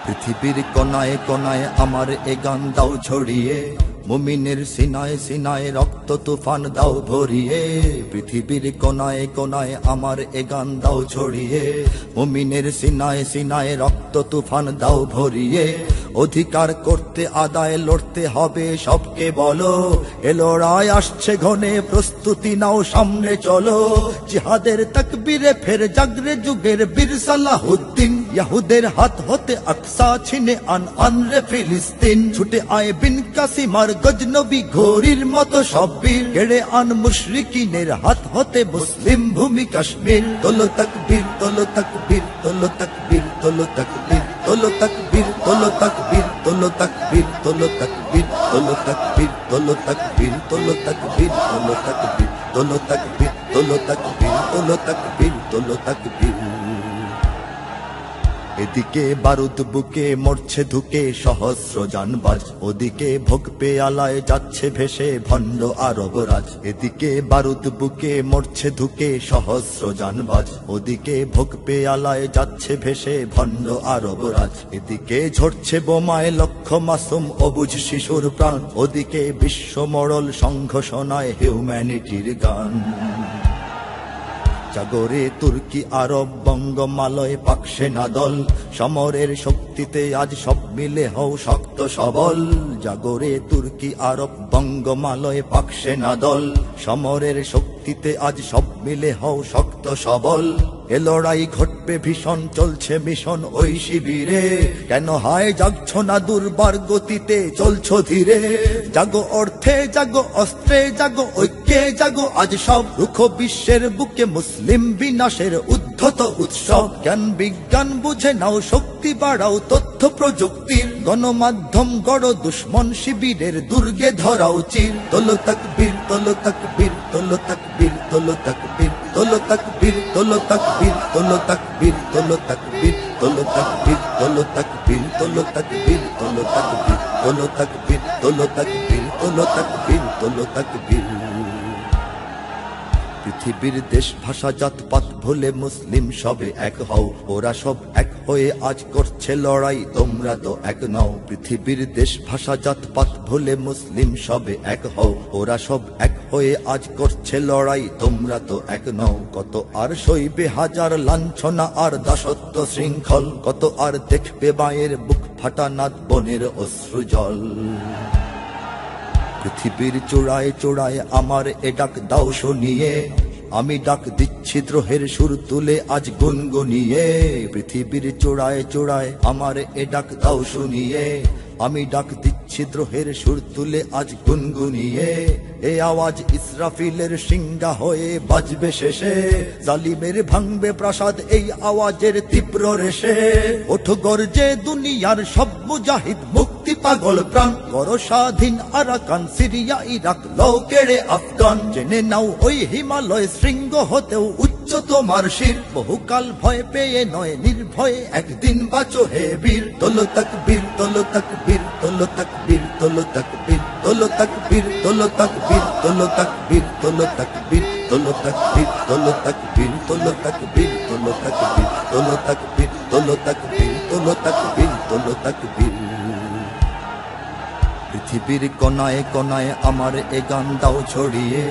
পৃথিবীর কোনায় কোনায় আমার এ গান দাও ছড়িয়ে, মুমিনের সিনায় সিনায় রক্ত তুফান দাও ভরিয়ে। পৃথিবীর কোনায় কোনায় আমার এ গান দাও ছড়িয়ে, মুমিনের সিনায় সিনায় রক্ত তুফান দাও ভরিয়ে। অধিকার করতে আদায় লড়তে হবে সবকে বলো, এ লড়াই আসছে ঘনে প্রস্তুতি নাও সামনে চলো। জিহাদের তাকবীরে ফের জাগরে যুগের বীর সালাহুদ্দিন, ইহুদের হাত হতে আকসা ছিনে আনরে ফিলিস্তিন। ছুটে আয় বিন কাসিমার গজনবী ঘোরির মতো সব বীর, কেড়ে আন মুশরিকিনের হাত হতে মুসলিম ভূমি কাশ্মীর। তোলো তাকবীর তোলো তাকবীর তোলো তাকবীর তোলো তাকবীর তোলো তাকবীর তোলো তাকবীর তোলো তাকবীর তোলো তাকবীর তোলো তাকবীর তোলো তাকবীর তোলো তাকবীর তোলো তাকবীর তোলো তাকবীর তোলো তাকবীর তোলো তাকবীর তোলো তাকবীর। এদিকে বারুদ বুকে মরছে ধুকে সহস্র জানবাজ, ওদিকে ভোগ পেয়ালায় যাচ্ছে ভেসে ভণ্ড আরবরাজ। এদিকে বারুদ বুকে মরছে ধুকে সহস্র জানবাজ, ওদিকে ভোগ পেয়ালায় যাচ্ছে ভেসে ভণ্ড আরবরাজ। এদিকে ঝরছে বোমায় লক্ষ মাসুম অবুঝ শিশুর প্রাণ, ওদিকে বিশ্ব মরল সংঘ শোনায় হিউম্যানিটির গান। জাগরে তুর্কি আরব বঙ্গমালয় পাক সেনা দল, সমরের শক্তিতে আজ সব মিলে হও শক্ত সবল। জাগরে তুর্কি আরব বঙ্গমালয় পাক সেনা দল, সমরের শক্তিতে আজ সব মিলে হও শক্ত সবল। এ লড়াই ঘটবে ভীষণ চলছে মিশন ওই শিবিরে, কেন হায় জাগছ না দুর্বার গতিতে চলছো ধীরে। জাগো অর্থে জাগো অস্ত্রে জাগো ঐক্যে জাগো আজ সব, রুখ বিশ্বের বুকে মুসলিম বিনাশের উদ্ধত উৎসব। জ্ঞান বিজ্ঞান বুঝে নাও শক্তি বাড়াও তথ্য প্রযুক্তির, গণমাধ্যম গড় দুশ্মন শিবিরের দুর্গে ধরাও চির। তোলো তাকবীর তোলো তাকবীর তোলো তাকবীর তোলো তাকবীর তোলো তাকবীর তোলো তাকবীর তোলো তাকবীর তোলো তাকবীর তোলো তাকবীর তোলো তাকবীর তোলো তাকবীর তোলো তাকবীর তোলো তাকবীর তোলো তাকবীর তোলো তাকবীর তোলো তাকবীর। পৃথিবীর দেশ ভাষা জাত পাত ভুলে মুসলিম সবে এক হও, ওরা সব এক হয়ে আজ করছে লড়াই তোমরা তো এক নও। পৃথিবীর দেশ ভাষা জাত পাত ভুলে মুসলিম সবে এক হও, ওরা সব এক হয়ে আজ করছে লড়াই তোমরা তো এক নও। কত আর সইবে হাজার লাঞ্ছনা আর দাসত্ব শৃঙ্খল, কত আর দেখবে মায়ের বুক ফাটা নাদ বনের অশ্রু জল। পৃথিবীর চূড়ায় চূড়ায় আমার এ ডাক দাও শুনিয়ে, আমি ডাক দিচ্ছি দ্রোহের সুর তুলে আজ গুনগুনিয়ে। পৃথিবীর চূড়ায় চূড়ায় আমার এ ডাক দাও শুনিয়ে, আমি ডাক দিচ্ছি দ্রোহের সুর তুলে আজ গুনগুনিয়ে। এ আওয়াজ ইসরাফিলের সিংহা হয়ে বাজবে শেষে, জালিমের ভাঙবে প্রাসাদ এই আওয়াজের তীব্র রেশে। ওঠো গর্জে দুনিয়ার সব মুজাহিদ মুক্তি পাগল প্রাণ, করো স্বাধীন আরাকান সিরিয়া ইরাক লও কেড়ে আফগান। জেনে নাও ওই হিমালয় শৃঙ্গ হতেও উচ্চ তোমার শির, বহুকাল ভয় পেয়ে নয় নির্ভয়ে একদিন বাঁচো হে বীর। তোলো তাকবীর তোলো তাকবীর তোলো তাকবীর তোলো তাকবীর তোলো তাকবীর তোলো তাকবীর তোলো তাকবীর তোলো তাকবীর তোলো তাকবীর তোলো তাকবীর তোলো তাকবীর তোলো তাকবীর তোলো তাকবীর তোলো তাকবীর তোলো তাকবীর তোলো তাকবীর। পৃথিবীর কোনায় কোনায় আমার এ গান দাও ছড়িয়ে,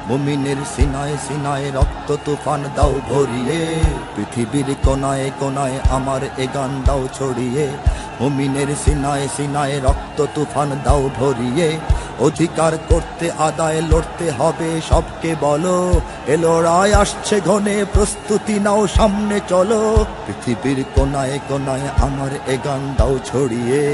মুমিনের সিনায় সিনায় রক্ত তুফান দাও ভরিয়ে। পৃথিবীর কোনায় কোনায় আমার এ গান দাও ছড়িয়ে, মুমিনের সিনায় সিনায় রক্ত তুফান দাও ভরিয়ে। অধিকার করতে আদায় লড়তে হবে সবকে বলো, এ লড়াই আসছে ঘনে প্রস্তুতি নাও সামনে চলো। পৃথিবীর কোনায় কোনায় আমার এ গান দাও ছড়িয়ে।